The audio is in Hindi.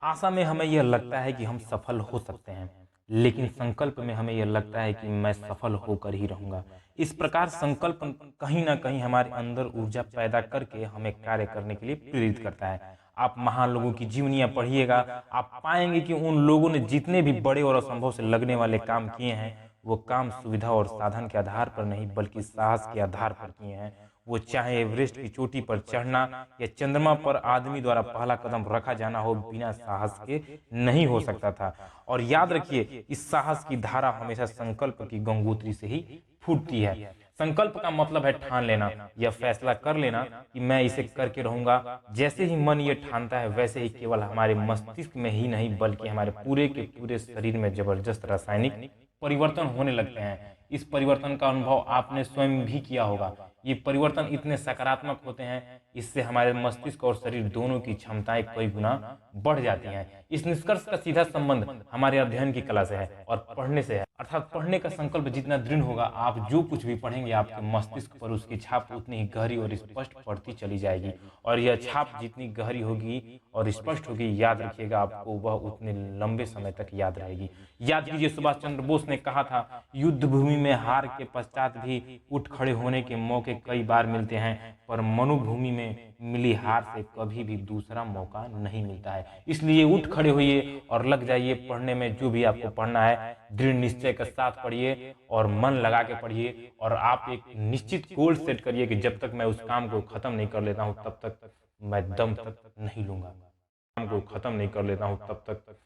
आशा में हमें यह लगता है कि हम सफल हो सकते हैं, लेकिन संकल्प में हमें यह लगता है कि मैं सफल होकर ही रहूंगा। इस प्रकार संकल्प कहीं ना कहीं हमारे अंदर ऊर्जा पैदा करके हमें कार्य करने के लिए प्रेरित करता है। आप महान लोगों की जीवनियां पढ़िएगा, आप पाएंगे कि उन लोगों ने जितने भी बड़े और असंभव से लगने वाले काम किए हैं, वो काम सुविधा और साधन के आधार पर नहीं बल्कि साहस के आधार पर किए हैं। वो चाहे एवरेस्ट की चोटी पर चढ़ना या चंद्रमा पर आदमी द्वारा पहला कदम रखा जाना हो, बिना साहस के नहीं हो सकता था। और याद रखिए, इस साहस की धारा हमेशा संकल्प की गंगोत्री से ही फूटती है। संकल्प का मतलब है ठान लेना, यह फैसला कर लेना कि मैं इसे करके रहूंगा। जैसे ही मन ये ठानता है, वैसे ही केवल हमारे मस्तिष्क में ही नहीं बल्कि हमारे पूरे के पूरे शरीर में जबरदस्त रासायनिक परिवर्तन होने लगते हैं। इस परिवर्तन का अनुभव आपने स्वयं भी किया होगा। ये परिवर्तन इतने सकारात्मक होते हैं, इससे हमारे मस्तिष्क और शरीर दोनों की क्षमताएं कई गुना बढ़ जाती हैं। इस निष्कर्ष का सीधा संबंध हमारे अध्ययन की कला से है और पढ़ने से है। अर्थात पढ़ने का संकल्प जितना दृढ़ होगा, आप जो कुछ भी पढ़ेंगे आपके मस्तिष्क पर उसकी छाप उतनी ही गहरी और स्पष्ट पड़ती चली जाएगी। और यह छाप जितनी गहरी होगी और स्पष्ट होगी, याद रखिएगा, आपको वह उतने लंबे समय तक याद रहेगी। याद कीजिए, सुभाष चंद्र बोस ने कहा था, युद्ध भूमि में हार के पश्चात भी उठ खड़े होने के मौके कई बार मिलते हैं, पर मनुभूमि में मिली हार से कभी भी दूसरा मौका नहीं मिलता है। इसलिए उठ खड़े होइए और लग जाइए पढ़ने में। जो भी आपको पढ़ना है, दृढ़ निश्चय के साथ पढ़िए और मन लगा के पढ़िए। और आप एक निश्चित गोल सेट करिए कि जब तक मैं उस काम को खत्म नहीं कर लेता हूं, तब तक मैं दम तक नहीं लूंगा। काम को खत्म नहीं कर लेता हूं, तब तक